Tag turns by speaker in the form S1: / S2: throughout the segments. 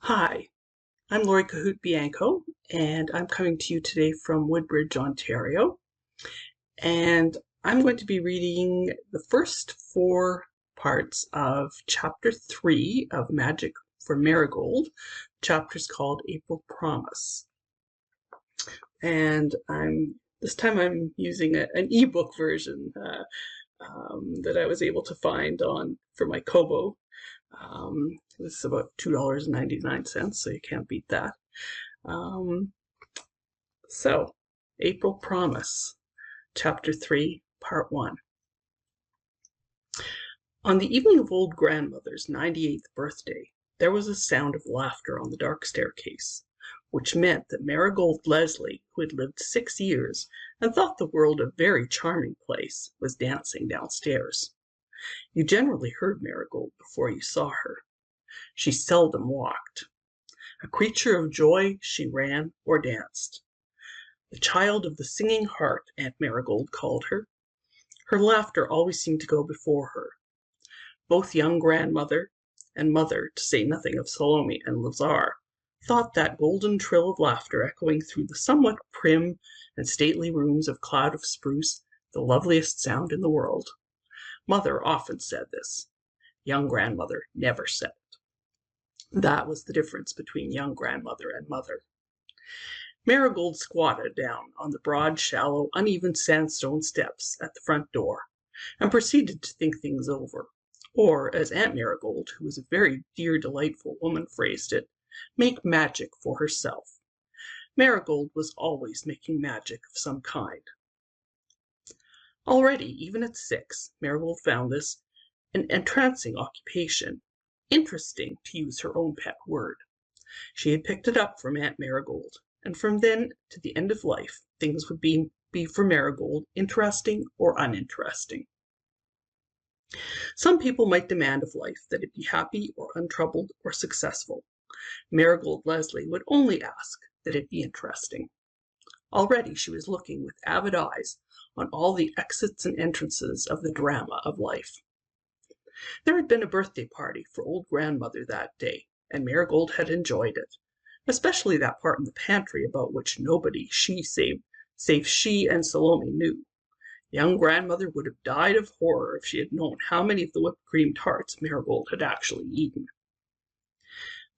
S1: Hi, I'm Lori Cahoot Bianco, and I'm coming to you today from Woodbridge, Ontario. And I'm going to be reading the first four parts of Chapter 3 of Magic for Marigold. The chapter's called April Promise. And this time I'm using an ebook version that I was able to find for my Kobo. This is about $2.99, so you can't beat that. So, April Promise, Chapter 3, Part 1. On the evening of old grandmother's 98th birthday, there was a sound of laughter on the dark staircase, which meant that Marigold Leslie, who had lived 6 years and thought the world a very charming place, was dancing downstairs. You generally heard Marigold before you saw her. She seldom walked. A creature of joy, she ran or danced. The child of the singing heart, Aunt Marigold called her. Her laughter always seemed to go before her. Both young grandmother and mother, to say nothing of Salome and Lazar, thought that golden trill of laughter echoing through the somewhat prim and stately rooms of Cloud of Spruce the loveliest sound in the world. Mother often said this. Young grandmother never said it. That was the difference between young grandmother and mother. Marigold squatted down on the broad, shallow, uneven sandstone steps at the front door and proceeded to think things over, or, as Aunt Marigold, who was a very dear, delightful woman, phrased it, make magic for herself. Marigold was always making magic of some kind. Already, even at 6, Marigold found this an entrancing occupation, interesting, to use her own pet word. She had picked it up from Aunt Marigold, and from then to the end of life, things would be for Marigold interesting or uninteresting. Some people might demand of life that it be happy or untroubled or successful. Marigold Leslie would only ask that it be interesting. Already she was looking with avid eyes on all the exits and entrances of the drama of life. There had been a birthday party for old grandmother that day, and Marigold had enjoyed it, especially that part in the pantry about which nobody save she and Salome knew. Young grandmother would have died of horror if she had known how many of the whipped cream tarts Marigold had actually eaten.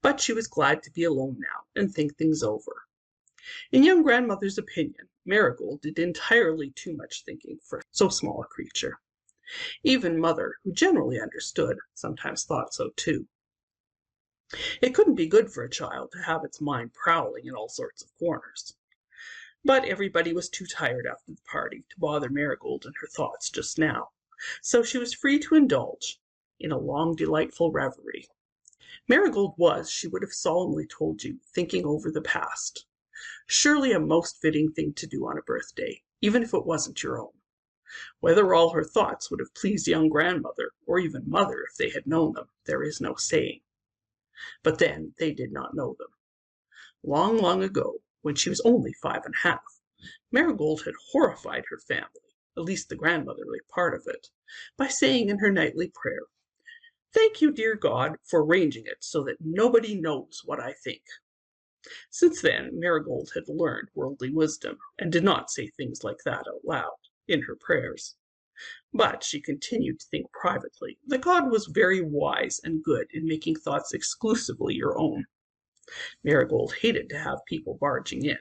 S1: But she was glad to be alone now and think things over. In young grandmother's opinion, Marigold did entirely too much thinking for so small a creature. Even mother, who generally understood, sometimes thought so too. It couldn't be good for a child to have its mind prowling in all sorts of corners. But everybody was too tired after the party to bother Marigold in her thoughts just now, so she was free to indulge in a long, delightful reverie. Marigold was, she would have solemnly told you, thinking over the past. Surely a most fitting thing to do on a birthday, even if it wasn't your own. Whether all her thoughts would have pleased young grandmother, or even mother if they had known them, there is no saying. But then they did not know them. Long, long ago, when she was only 5½, Marigold had horrified her family, at least the grandmotherly part of it, by saying in her nightly prayer, "Thank you, dear God, for arranging it so that nobody knows what I think." Since then, Marigold had learned worldly wisdom, and did not say things like that out loud in her prayers. But she continued to think privately that God was very wise and good in making thoughts exclusively your own. Marigold hated to have people barging in,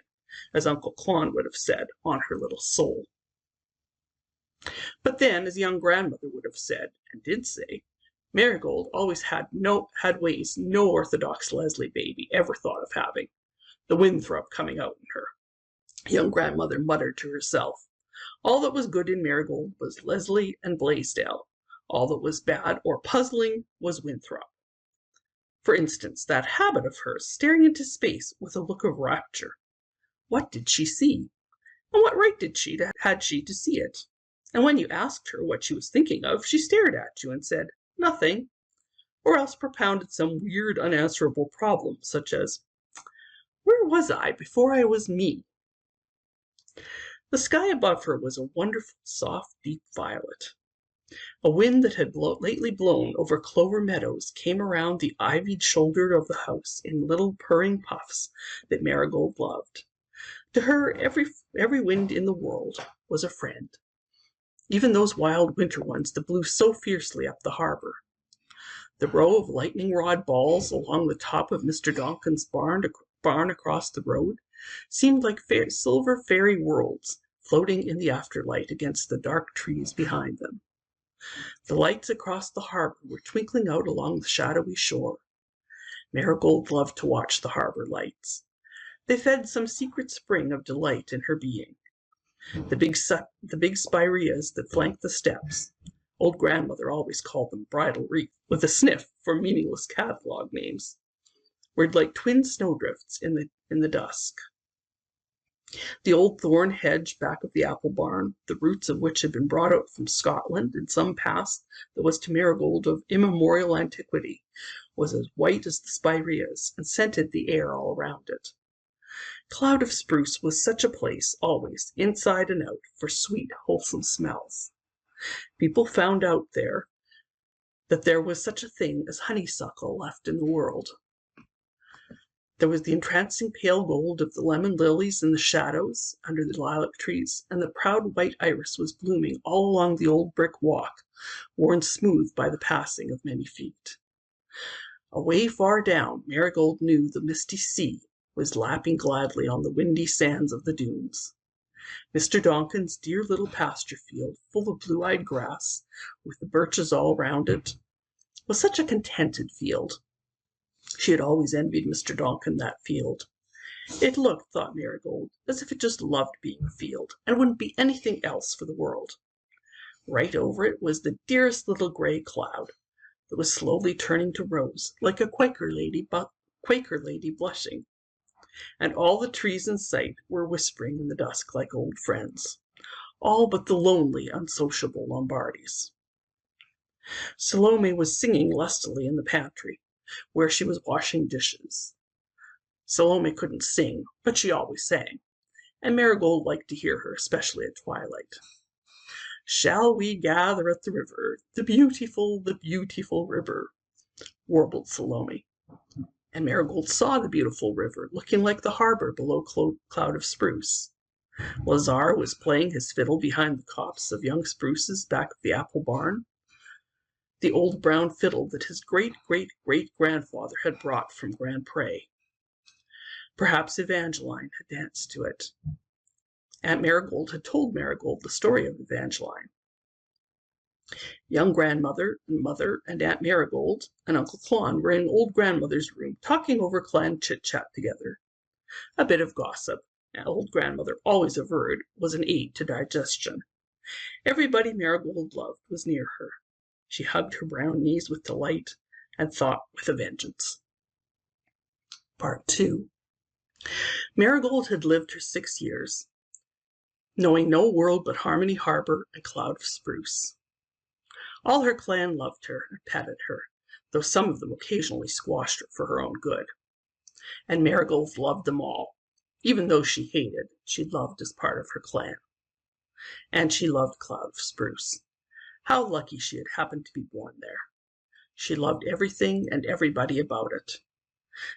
S1: as Uncle Clon would have said, on her little soul. But then, as young grandmother would have said, and did say, Marigold always had ways no orthodox Leslie baby ever thought of having, the Winthrop coming out in her. Young grandmother muttered to herself, all that was good in Marigold was Leslie and Blaisdell. All that was bad or puzzling was Winthrop. For instance, that habit of hers, staring into space with a look of rapture. What did she see? And what right had she to see it? And when you asked her what she was thinking of, she stared at you and said, nothing, or else propounded some weird, unanswerable problem, such as, where was I before I was me? The sky above her was a wonderful, soft, deep violet. A wind that had lately blown over clover meadows came around the ivied shoulder of the house in little purring puffs that Marigold loved. To her, every wind in the world was a friend, even those wild winter ones that blew so fiercely up the harbor. The row of lightning-rod balls along the top of Mr. Donkin's barn across the road seemed like silver fairy worlds floating in the afterlight against the dark trees behind them. The lights across the harbor were twinkling out along the shadowy shore. Marigold loved to watch the harbor lights. They fed some secret spring of delight in her being. The big spireas that flanked the steps, old grandmother always called them bridal wreath, with a sniff for meaningless catalog names, were like twin snowdrifts in the dusk. The old thorn hedge back of the apple barn, the roots of which had been brought out from Scotland in some past that was to Marigold of immemorial antiquity, was as white as the spireas and scented the air all around it. Cloud of Spruce was such a place always, inside and out, for sweet, wholesome smells. People found out there that there was such a thing as honeysuckle left in the world. There was the entrancing pale gold of the lemon lilies in the shadows under the lilac trees, and the proud white iris was blooming all along the old brick walk, worn smooth by the passing of many feet. Away far down, Marigold knew the misty sea was lapping gladly on the windy sands of the dunes. Mr. Donkin's dear little pasture field, full of blue-eyed grass, with the birches all round it, was such a contented field. She had always envied Mr. Donkin that field. It looked, thought Marigold, as if it just loved being a field, and wouldn't be anything else for the world. Right over it was the dearest little gray cloud that was slowly turning to rose, like a Quaker lady blushing. And all the trees in sight were whispering in the dusk like old friends, all but the lonely, unsociable Lombardis. Salome was singing lustily in the pantry, where she was washing dishes. Salome couldn't sing, but she always sang, and Marigold liked to hear her, especially at twilight. "Shall we gather at the river, the beautiful river?" warbled Salome. And Marigold saw the beautiful river, looking like the harbor below Cloud of Spruce. Lazar was playing his fiddle behind the copse of young spruces back of the apple barn, the old brown fiddle that his great-great-great-grandfather had brought from Grand Pré. Perhaps Evangeline had danced to it. Aunt Marigold had told Marigold the story of Evangeline. Young grandmother and mother and Aunt Marigold and Uncle Clon were in old grandmother's room talking over clan chit-chat together. A bit of gossip, old grandmother always averred, was an aid to digestion. Everybody Marigold loved was near her. She hugged her brown knees with delight and thought with a vengeance. Part 2. Marigold had lived her 6 years, knowing no world but Harmony Harbor and Cloud of Spruce. All her clan loved her and petted her, though some of them occasionally squashed her for her own good. And Marigold loved them all. Even though she hated, she loved as part of her clan. And she loved Cloud of Spruce. How lucky she had happened to be born there. She loved everything and everybody about it.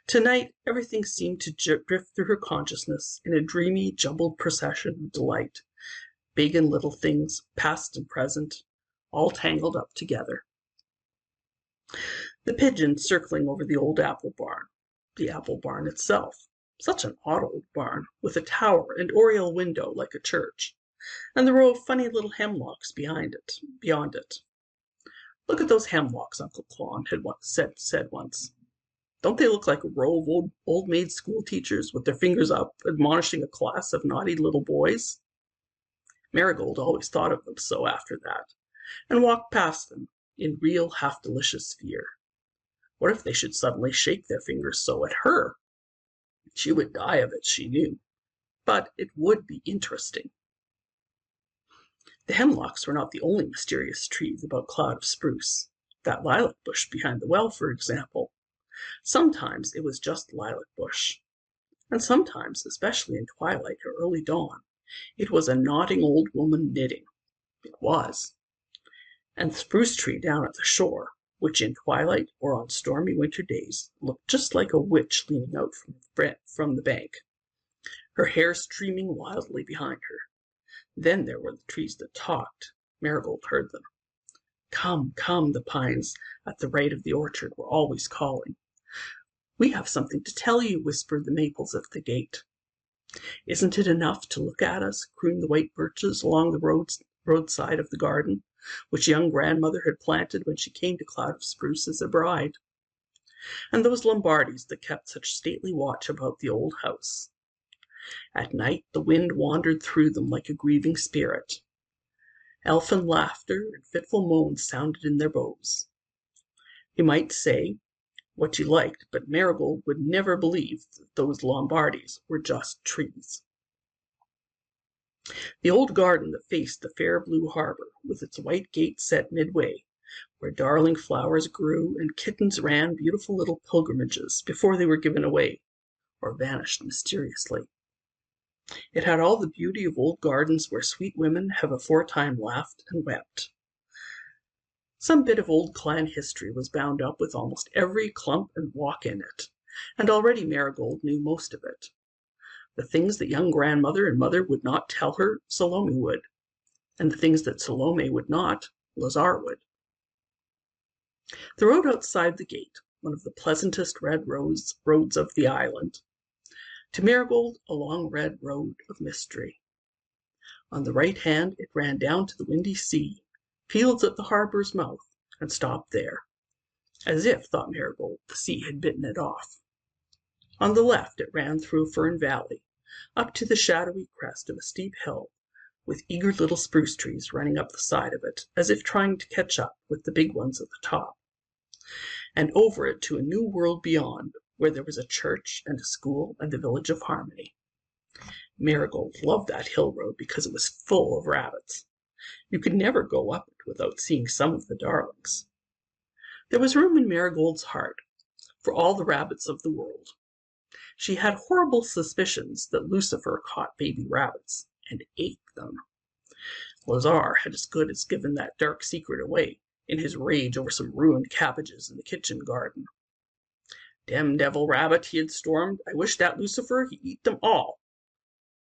S1: Tonight, everything seemed to drift through her consciousness in a dreamy, jumbled procession of delight. Big and little things, past and present, all tangled up together. The pigeon circling over the old apple barn. The apple barn itself. Such an odd old barn, with a tower and oriel window like a church, and the row of funny little hemlocks beyond it. "Look at those hemlocks," Uncle Clon had said once. "Don't they look like a row of old maid school teachers with their fingers up, admonishing a class of naughty little boys?" Marigold always thought of them so after that, and walked past them in real half-delicious fear. What if they should suddenly shake their fingers so at her? She would die of it, she knew, but it would be interesting. The hemlocks were not the only mysterious trees about Cloud of Spruce. That lilac bush behind the well, for example. Sometimes it was just lilac bush, and sometimes, especially in twilight or early dawn, it was a nodding old woman knitting. It was. and the spruce tree down at the shore, which in twilight or on stormy winter days looked just like a witch leaning out from the bank, her hair streaming wildly behind her. Then there were the trees that talked. Marigold heard them. Come, come, the pines at the right of the orchard were always calling. We have something to tell you, whispered the maples at the gate. Isn't it enough to look at us, crooned the white birches along the roadside of the garden, which young grandmother had planted when she came to Cloud of Spruce as a bride. And those Lombardies that kept such stately watch about the old house. At night the wind wandered through them like a grieving spirit. Elfin laughter and fitful moans sounded in their bows. You might say what you liked, but Marigold would never believe that those Lombardies were just trees. The old garden that faced the fair blue harbor, with its white gate set midway, where darling flowers grew and kittens ran beautiful little pilgrimages before they were given away or vanished mysteriously. It had all the beauty of old gardens where sweet women have aforetime laughed and wept. Some bit of old clan history was bound up with almost every clump and walk in it, and already Marigold knew most of it. The things that young grandmother and mother would not tell her, Salome would, and the things that Salome would not, Lazar would. The road outside the gate, one of the pleasantest red roads of the island, to Marigold a long red road of mystery. On the right hand it ran down to the windy sea, fields at the harbor's mouth, and stopped there, as if, thought Marigold, the sea had bitten it off. On the left it ran through a fern valley, up to the shadowy crest of a steep hill, with eager little spruce trees running up the side of it, as if trying to catch up with the big ones at the top, and over it to a new world beyond, where there was a church and a school and the village of Harmony. Marigold loved that hill road because it was full of rabbits. You could never go up it without seeing some of the darlings. There was room in Marigold's heart for all the rabbits of the world. She had horrible suspicions that Lucifer caught baby rabbits and ate them. Lazar had as good as given that dark secret away in his rage over some ruined cabbages in the kitchen garden. "Dem devil rabbit," he had stormed. "I wish that Lucifer he'd eat them all."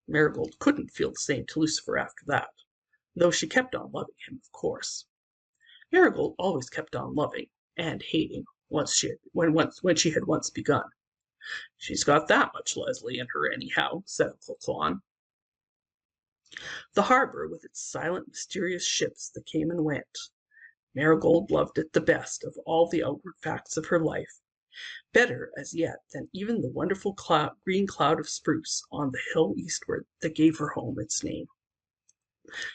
S1: Marigold couldn't feel the same to Lucifer after that, though she kept on loving him, of course. Marigold always kept on loving and hating when she had once begun. "She's got that much Leslie in her anyhow," said Uncle Clon. The harbor, with its silent, mysterious ships that came and went, Marigold loved it the best of all the outward facts of her life, better as yet than even the wonderful green cloud of spruce on the hill eastward that gave her home its name.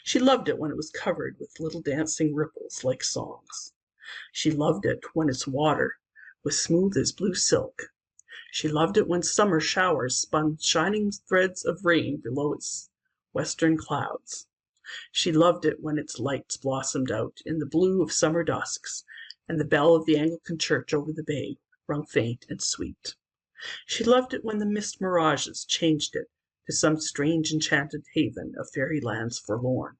S1: She loved it when it was covered with little dancing ripples like songs. She loved it when its water was smooth as blue silk. She loved it when summer showers spun shining threads of rain below its western clouds. She loved it when its lights blossomed out in the blue of summer dusks, and the bell of the Anglican church over the bay rung faint and sweet. She loved it when the mist mirages changed it to some strange enchanted haven of fairylands forlorn.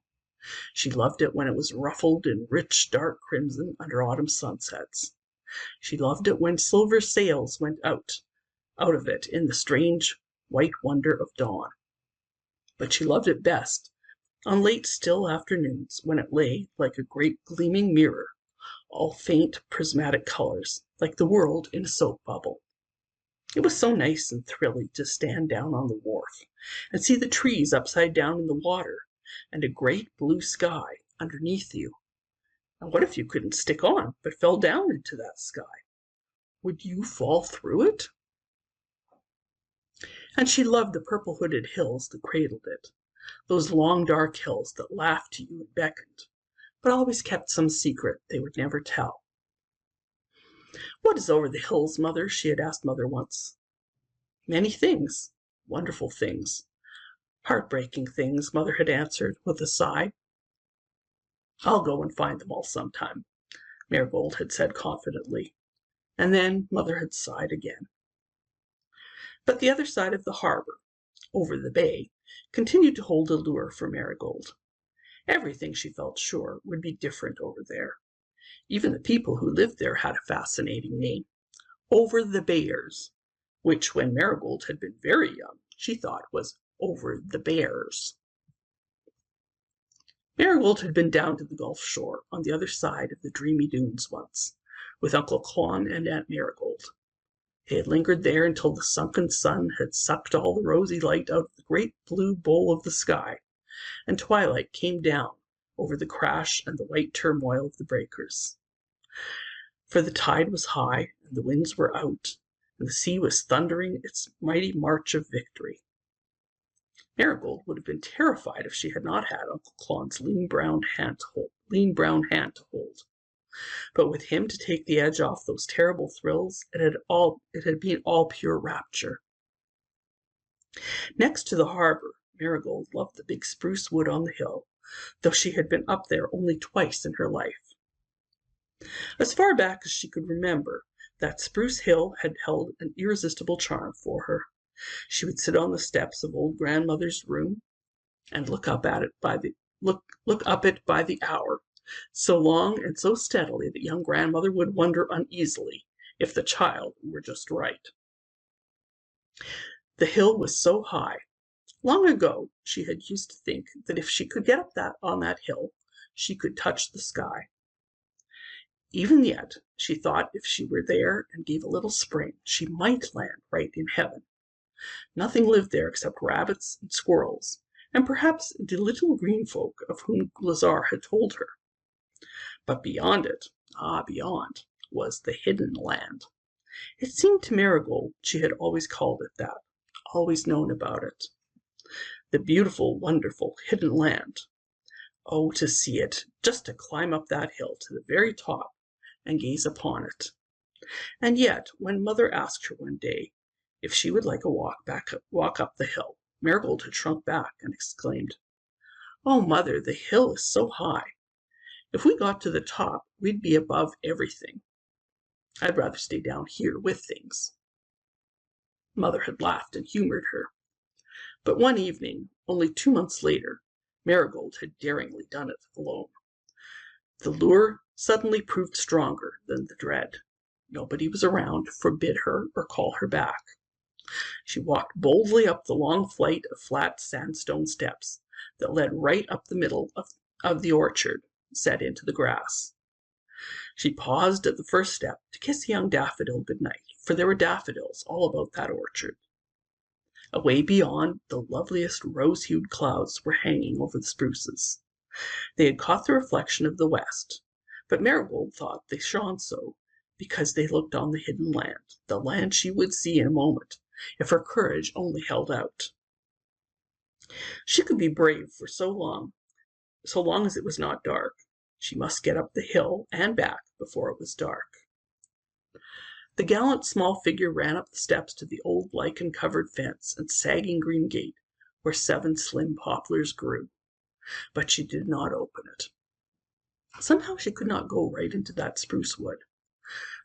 S1: She loved it when it was ruffled in rich dark crimson under autumn sunsets. She loved it when silver sails went out of it in the strange white wonder of dawn. But she loved it best on late still afternoons, when it lay like a great gleaming mirror, all faint prismatic colors, like the world in a soap bubble. It was so nice and thrilling to stand down on the wharf and see the trees upside down in the water and a great blue sky underneath you. And what if you couldn't stick on, but fell down into that sky? Would you fall through it? And she loved the purple-hooded hills that cradled it, those long dark hills that laughed to you and beckoned, but always kept some secret they would never tell. "What is over the hills, Mother?" she had asked Mother once. "Many things, wonderful things, heartbreaking things," Mother had answered with a sigh. "I'll go and find them all sometime," Marigold had said confidently, and then Mother had sighed again. But the other side of the harbor, over the bay, continued to hold a lure for Marigold. Everything, she felt sure, would be different over there. Even the people who lived there had a fascinating name, Over the Bears, which, when Marigold had been very young, she thought was Over the Bears. Marigold had been down to the Gulf shore on the other side of the dreamy dunes once, with Uncle Clon and Aunt Marigold. They had lingered there until the sunken sun had sucked all the rosy light out of the great blue bowl of the sky, and twilight came down over the crash and the white turmoil of the breakers. For the tide was high, and the winds were out, and the sea was thundering its mighty march of victory. Marigold would have been terrified if she had not had Uncle Clon's lean brown hand to hold. But with him to take the edge off those terrible thrills, it had been all pure rapture. Next to the harbor, Marigold loved the big spruce wood on the hill, though she had been up there only twice in her life. As far back as she could remember, that spruce hill had held an irresistible charm for her. She would sit on the steps of old grandmother's room and look up it by the hour, so long and so steadily that young grandmother would wonder uneasily if the child were just right. The hill was so high. Long ago she had used to think that if she could get up on that hill, she could touch the sky. Even yet, she thought if she were there and gave a little spring, she might land right in heaven. Nothing lived there except rabbits and squirrels, and perhaps the little green folk of whom Lazar had told her. But beyond it, beyond, was the hidden land. It seemed to Marigold she had always called it that, always known about it. The beautiful, wonderful, hidden land. Oh, to see it, just to climb up that hill to the very top and gaze upon it. And yet, when Mother asked her one day if she would like a walk up the hill, Marigold had shrunk back and exclaimed, "Oh, Mother, the hill is so high. If we got to the top, we'd be above everything. I'd rather stay down here with things." Mother had laughed and humored her. But one evening, only 2 months later, Marigold had daringly done it alone. The lure suddenly proved stronger than the dread. Nobody was around to forbid her or call her back. She walked boldly up the long flight of flat sandstone steps that led right up the middle of the orchard, set into the grass. She paused at the first step to kiss a young daffodil good night, for there were daffodils all about that orchard. Away beyond, the loveliest rose-hued clouds were hanging over the spruces. They had caught the reflection of the west, but Marigold thought they shone so because they looked on the hidden land, the land she would see in a moment, if her courage only held out. She could be brave for so long as it was not dark. She must get up the hill and back before it was dark. The gallant small figure ran up the steps to the old lichen-covered fence and sagging green gate where 7 slim poplars grew, but she did not open it. Somehow she could not go right into that spruce wood.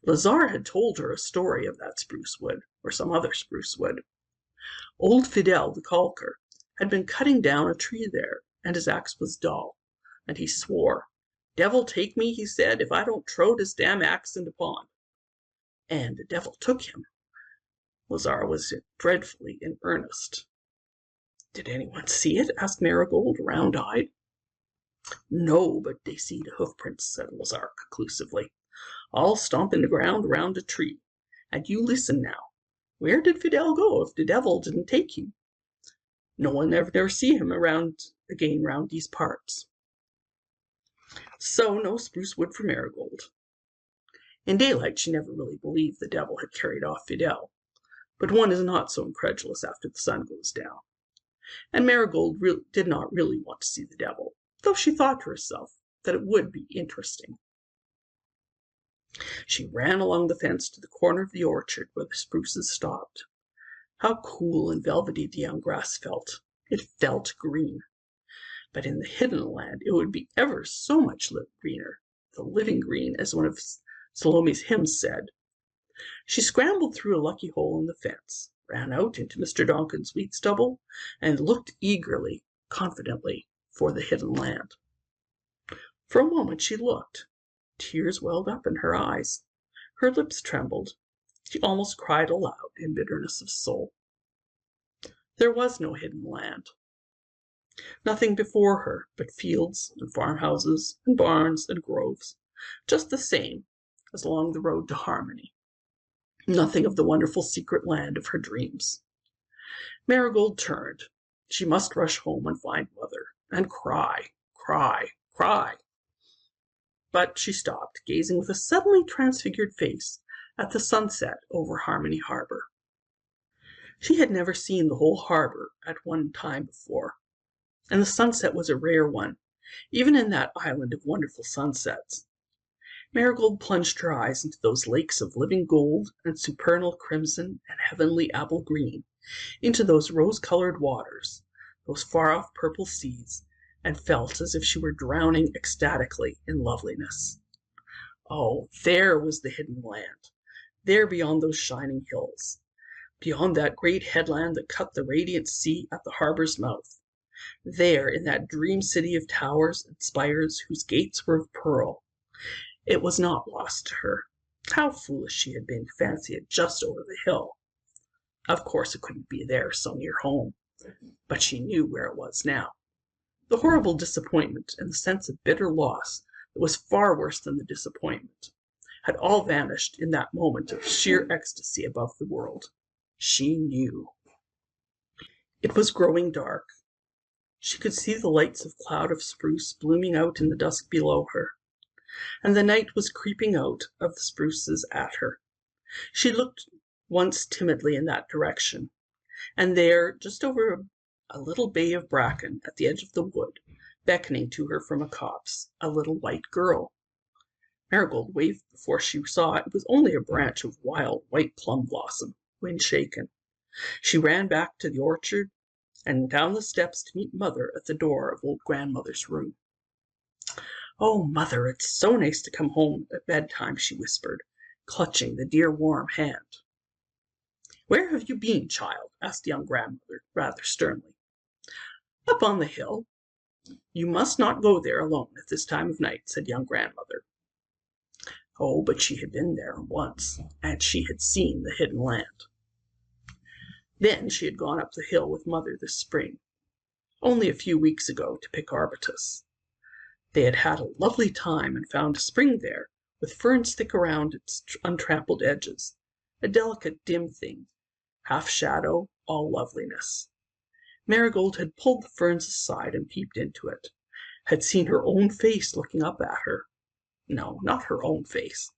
S1: Lazar had told her a story of that spruce wood, or some other spruce wood. Old Fidel the caulker had been cutting down a tree there, and his axe was dull, and he swore. "Devil take me," he said, "if I don't throw this damn axe in the pond." And the devil took him. Lazar was dreadfully in earnest. "Did anyone see it?" asked Marigold, round-eyed. "No, but they see the hoof prints," said Lazar conclusively, "all stomping the ground around the tree. And you listen now. Where did Fidel go if the devil didn't take him? No one ever see him again round these parts." So no spruce wood for Marigold. In daylight she never really believed the devil had carried off Fidel, but one is not so incredulous after the sun goes down. And Marigold did not really want to see the devil, though she thought to herself that it would be interesting. She ran along the fence to the corner of the orchard where the spruces stopped. How cool and velvety the young grass felt. It felt green. But in the hidden land it would be ever so much greener, the living green, as one of Salome's hymns said. She scrambled through a lucky hole in the fence, ran out into Mr. Donkin's wheat stubble, and looked eagerly, confidently, for the hidden land. For a moment she looked. Tears welled up in her eyes. Her lips trembled. She almost cried aloud in bitterness of soul. There was no hidden land. Nothing before her but fields and farmhouses and barns and groves, just the same as along the road to Harmony. Nothing of the wonderful secret land of her dreams. Marigold turned. She must rush home and find Mother, and cry, cry, cry. But she stopped, gazing with a suddenly transfigured face at the sunset over Harmony Harbor. She had never seen the whole harbor at one time before, and the sunset was a rare one, even in that island of wonderful sunsets. Marigold plunged her eyes into those lakes of living gold and supernal crimson and heavenly apple green, into those rose-colored waters, those far-off purple seas, and felt as if she were drowning ecstatically in loveliness. Oh, there was the hidden land, there beyond those shining hills, beyond that great headland that cut the radiant sea at the harbor's mouth, there in that dream city of towers and spires whose gates were of pearl. It was not lost to her. How foolish she had been to fancy it just over the hill. Of course it couldn't be there so near home, but she knew where it was now. The horrible disappointment and the sense of bitter loss that was far worse than the disappointment had all vanished in that moment of sheer ecstasy above the world. She knew. It was growing dark. She could see the lights of cloud of spruce blooming out in the dusk below her, and the night was creeping out of the spruces at her. She looked once timidly in that direction, and there, just over a little bay of bracken at the edge of the wood, beckoning to her from a copse, a little white girl. Marigold waved before she saw it was only a branch of wild white plum blossom, wind-shaken. She ran back to the orchard and down the steps to meet Mother at the door of old Grandmother's room. "Oh, Mother, it's so nice to come home at bedtime," she whispered, clutching the dear warm hand. "Where have you been, child?" asked young Grandmother, rather sternly. "Up on the hill." "You must not go there alone at this time of night," said young Grandmother. Oh, but she had been there once, and she had seen the hidden land. Then she had gone up the hill with Mother this spring, only a few weeks ago, to pick arbutus. They had had a lovely time and found a spring there, with ferns thick around its untrampled edges, a delicate dim thing, half shadow, all loveliness. Marigold had pulled the ferns aside and peeped into it, had seen her own face looking up at her. No, not her own face.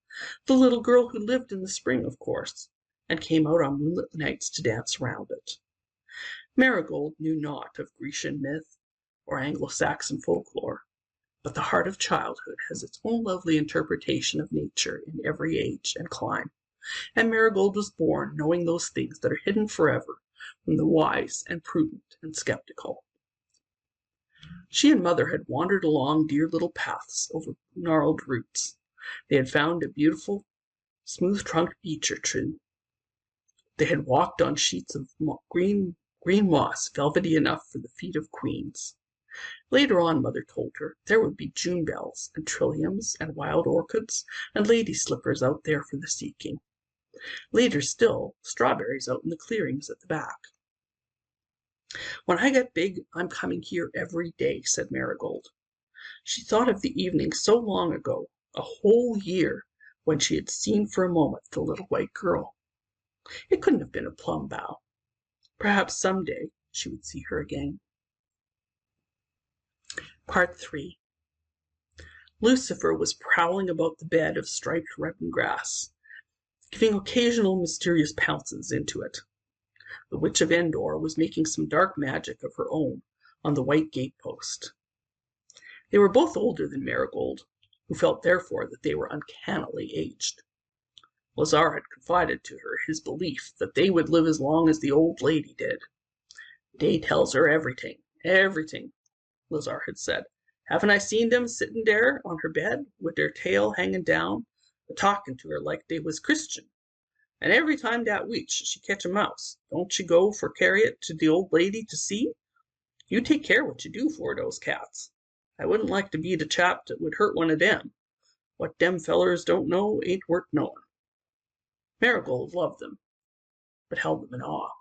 S1: The little girl who lived in the spring, of course, and came out on moonlit nights to dance round it. Marigold knew naught of Grecian myth or Anglo-Saxon folklore, but the heart of childhood has its own lovely interpretation of nature in every age and clime, and Marigold was born knowing those things that are hidden forever from the wise and prudent and skeptical. She and Mother had wandered along dear little paths over gnarled roots. They had found a beautiful, smooth-trunked beech or tree. They had walked on sheets of green moss, velvety enough for the feet of queens. Later on, Mother told her, there would be June bells and trilliums and wild orchids and lady slippers out there for the seeking. Later still, strawberries out in the clearings at the back. "When I get big, I'm coming here every day," said Marigold. She thought of the evening so long ago, a whole year, when she had seen for a moment the little white girl. It couldn't have been a plum bough. Perhaps some day she would see her again. Part 3. Lucifer was prowling about the bed of striped reddened grass, giving occasional mysterious pounces into it. The Witch of Endor was making some dark magic of her own on the white gate-post. They were both older than Marigold, who felt therefore that they were uncannily aged. Lazar had confided to her his belief that they would live as long as the old lady did. "Dey tells her everything, everything," Lazar had said. "Haven't I seen dem sittin' dere on her bed, wid der tail hanging down, a-talkin' to her like dey was Christian? And every time dat witch she catch a mouse, don't she go for carry it to de old lady to see? You take care what you do for dose cats." I wouldn't like to be the chap that would hurt one of dem. What dem fellers don't know ain't worth knowin'." Marigold loved them, but held them in awe.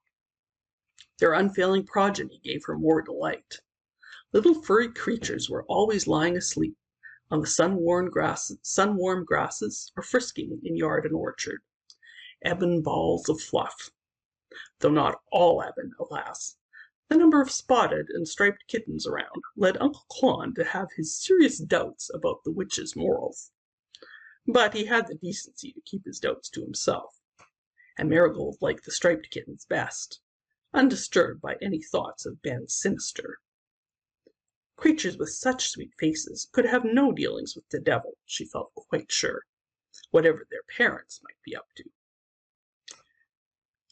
S1: Their unfailing progeny gave her more delight. Little furry creatures were always lying asleep on the sun-warmed grasses, or frisking in yard and orchard, ebon balls of fluff. Though not all ebon, alas. The number of spotted and striped kittens around led Uncle Clon to have his serious doubts about the witch's morals. But he had the decency to keep his doubts to himself, and Marigold liked the striped kittens best, undisturbed by any thoughts of Ben Sinister. Creatures with such sweet faces could have no dealings with the devil, she felt quite sure, whatever their parents might be up to.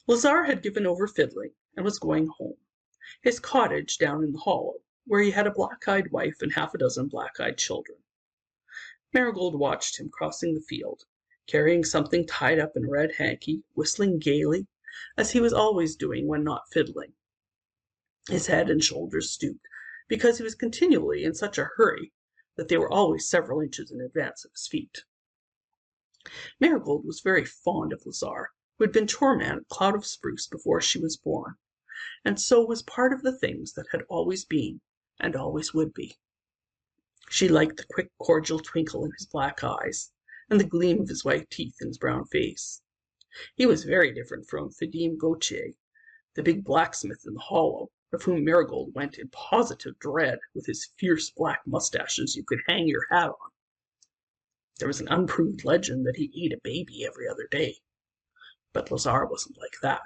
S1: Lazar had given over fiddling and was going home. His cottage down in the hollow, where he had a black-eyed wife and half a dozen black-eyed children. Marigold watched him crossing the field, carrying something tied up in a red hanky, whistling gaily, as he was always doing when not fiddling. His head and shoulders stooped, because he was continually in such a hurry that they were always several inches in advance of his feet. Marigold was very fond of Lazar, who had been choreman at Cloud of Spruce before she was born, and so was part of the things that had always been and always would be. She liked the quick, cordial twinkle in his black eyes, and the gleam of his white teeth in his brown face. He was very different from Fidim Gautier, the big blacksmith in the hollow, of whom Marigold went in positive dread, with his fierce black mustaches you could hang your hat on. There was an unproved legend that he ate a baby every other day. But Lazar wasn't like that.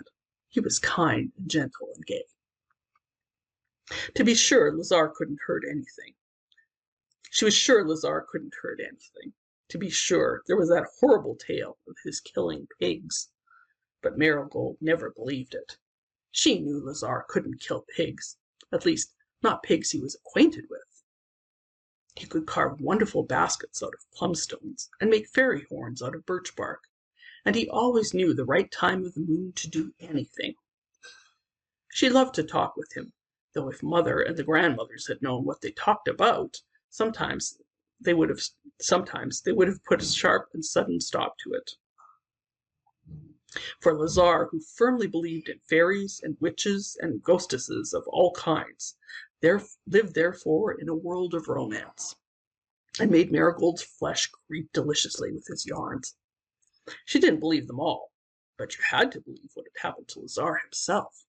S1: He was kind and gentle and gay. To be sure, Lazar couldn't hurt anything. She was sure Lazar couldn't hurt anything. To be sure, there was that horrible tale of his killing pigs. But Marigold never believed it. She knew Lazar couldn't kill pigs, at least not pigs he was acquainted with. He could carve wonderful baskets out of plum stones and make fairy horns out of birch bark, and he always knew the right time of the moon to do anything. She loved to talk with him, though if Mother and the grandmothers had known what they talked about, sometimes they would have put a sharp and sudden stop to it. For Lazar, who firmly believed in fairies and witches and ghostesses of all kinds, lived therefore in a world of romance, and made Marigold's flesh creep deliciously with his yarns. She didn't believe them all, but you had to believe what had happened to Lazar himself.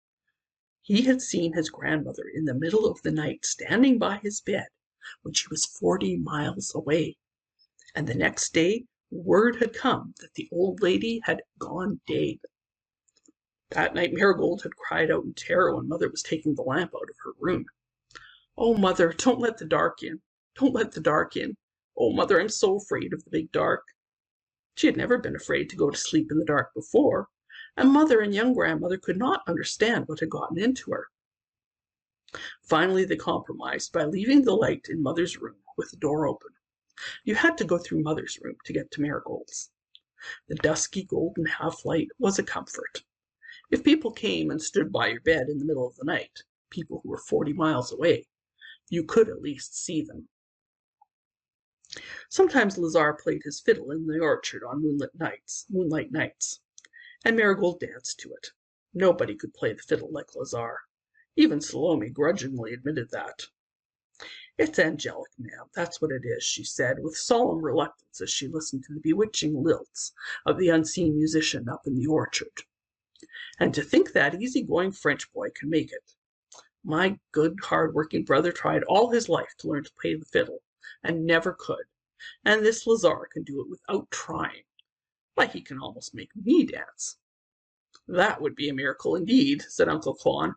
S1: He had seen his grandmother in the middle of the night standing by his bed when she was 40 miles away, and the next day word had come that the old lady had gone dead. That night Marigold had cried out in terror when Mother was taking the lamp out of her room. "Oh, Mother, don't let the dark in. Don't let the dark in. Oh, Mother, I'm so afraid of the big dark." She had never been afraid to go to sleep in the dark before, and Mother and young grandmother could not understand what had gotten into her. Finally they compromised by leaving the light in Mother's room with the door open. You had to go through Mother's room to get to Marigold's. The dusky golden half-light was a comfort. If people came and stood by your bed in the middle of the night, people who were 40 miles away, you could at least see them. Sometimes Lazar played his fiddle in the orchard on moonlight nights, and Marigold danced to it. Nobody could play the fiddle like Lazar. Even Salome grudgingly admitted that. "It's angelic, ma'am, that's what it is," she said, with solemn reluctance as she listened to the bewitching lilts of the unseen musician up in the orchard. "And to think that easy-going French boy can make it. My good, hard-working brother tried all his life to learn to play the fiddle, and never could, and this Lazar can do it without trying. Why, he can almost make me dance." "That would be a miracle indeed," said Uncle Clon.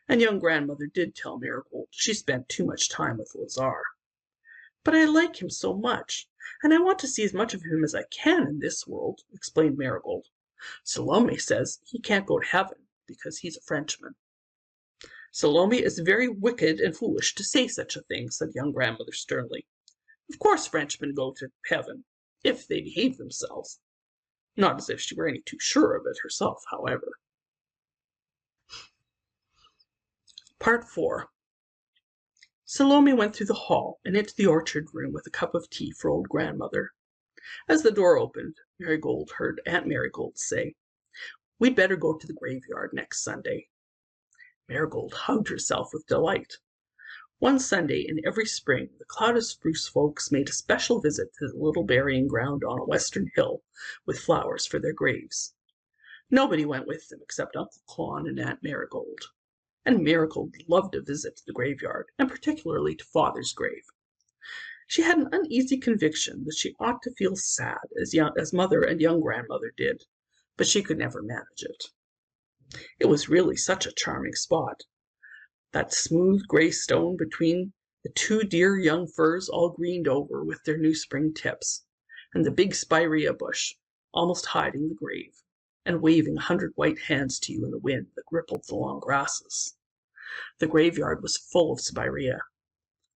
S1: And young grandmother did tell Marigold she spent too much time with Lazar. "But I like him so much, and I want to see as much of him as I can in this world," explained Marigold. "Salome says he can't go to heaven because he's a Frenchman." "Salome is very wicked and foolish to say such a thing," said young grandmother sternly. "Of course Frenchmen go to heaven, if they behave themselves." Not as if she were any too sure of it herself, however. Part 4. Salome went through the hall and into the orchard room with a cup of tea for old grandmother. As the door opened, Marigold heard Aunt Marigold say, "We'd better go to the graveyard next Sunday." Marigold hugged herself with delight. One Sunday in every spring, the Cloud of Spruce folks made a special visit to the little burying ground on a western hill with flowers for their graves. Nobody went with them except Uncle Clon and Aunt Marigold. And Marigold loved a visit to the graveyard, and particularly to Father's grave. She had an uneasy conviction that she ought to feel sad as Mother and young grandmother did, but she could never manage it. It was really such a charming spot. That smooth gray stone between the two dear young firs all greened over with their new spring tips, and the big spirea bush almost hiding the grave, and waving 100 white hands to you in the wind that rippled the long grasses. The graveyard was full of spirea.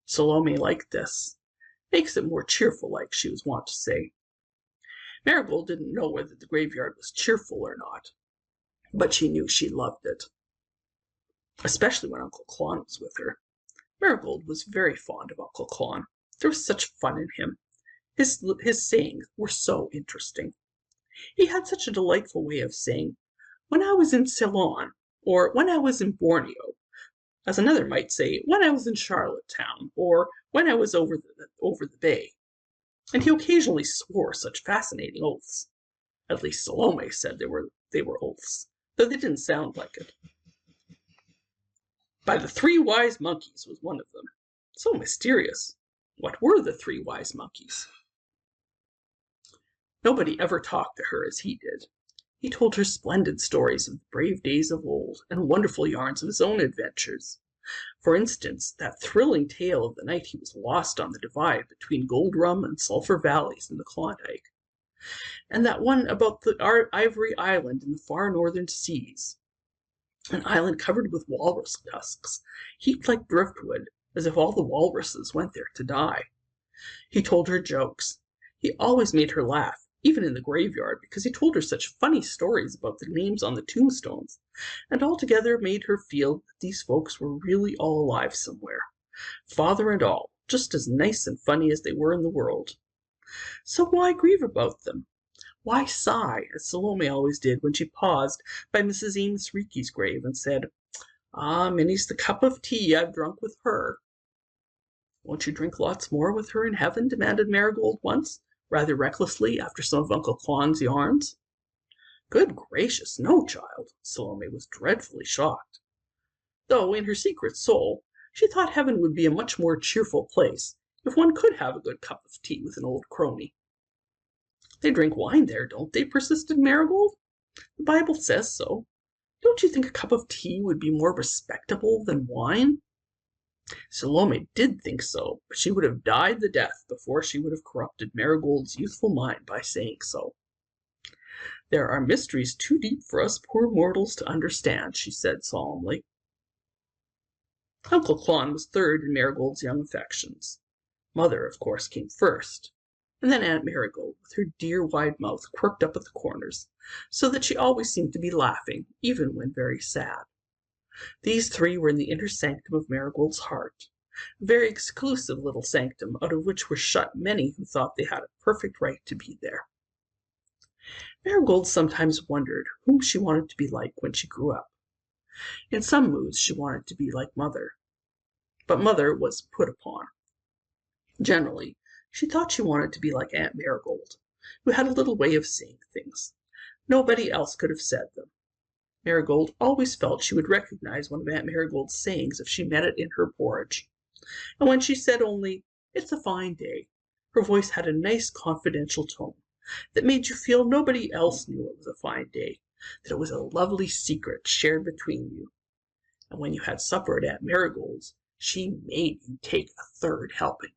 S1: Salome liked this. "Makes it more cheerful like," she was wont to say. Marigold didn't know whether the graveyard was cheerful or not, but she knew she loved it, especially when Uncle Clon was with her. Marigold was very fond of Uncle Clon. There was such fun in him. His sayings were so interesting. He had such a delightful way of saying, "When I was in Ceylon," or "when I was in Borneo," as another might say, "when I was in Charlottetown," or "when I was over the bay." And he occasionally swore such fascinating oaths. At least Salome said they were oaths, though they didn't sound like it. "By the 3 wise monkeys" was one of them. So mysterious. What were the 3 wise monkeys? Nobody ever talked to her as he did. He told her splendid stories of the brave days of old, and wonderful yarns of his own adventures. For instance, that thrilling tale of the night he was lost on the divide between Gold Rum and Sulphur Valleys in the Klondike, and that one about the Ivory Island in the far northern seas, an island covered with walrus tusks, heaped like driftwood, as if all the walruses went there to die. He told her jokes. He always made her laugh, even in the graveyard, because he told her such funny stories about the names on the tombstones, and altogether made her feel that these folks were really all alive somewhere, father and all, just as nice and funny as they were in the world. So why grieve about them? Why sigh, as Salome always did when she paused by Mrs. Amos Reeky's grave and said, "Ah, many's the cup of tea I've drunk with her." "Won't you drink lots more with her in heaven?" demanded Marigold once, rather recklessly, after some of Uncle Clon's yarns. "Good gracious, no, child." Salome was dreadfully shocked, though in her secret soul she thought heaven would be a much more cheerful place if one could have a good cup of tea with an old crony. "They drink wine there, don't they?" persisted Marigold. "The Bible says so. Don't you think a cup of tea would be more respectable than wine?" Salome did think so, but she would have died the death before she would have corrupted Marigold's youthful mind by saying so. "There are mysteries too deep for us poor mortals to understand," she said solemnly. Uncle Clon was third in Marigold's young affections. Mother, of course, came first, and then Aunt Marigold, with her dear wide mouth quirked up at the corners, so that she always seemed to be laughing, even when very sad. These 3 were in the inner sanctum of Marigold's heart, a very exclusive little sanctum out of which were shut many who thought they had a perfect right to be there. Marigold sometimes wondered whom she wanted to be like when she grew up. In some moods she wanted to be like Mother, but Mother was put upon. Generally, she thought she wanted to be like Aunt Marigold, who had a little way of saying things. Nobody else could have said them. Marigold always felt she would recognize one of Aunt Marigold's sayings if she met it in her porridge. And when she said only, "It's a fine day," her voice had a nice confidential tone that made you feel nobody else knew it was a fine day, that it was a lovely secret shared between you. And when you had supper at Aunt Marigold's, she made you take a 3rd helping.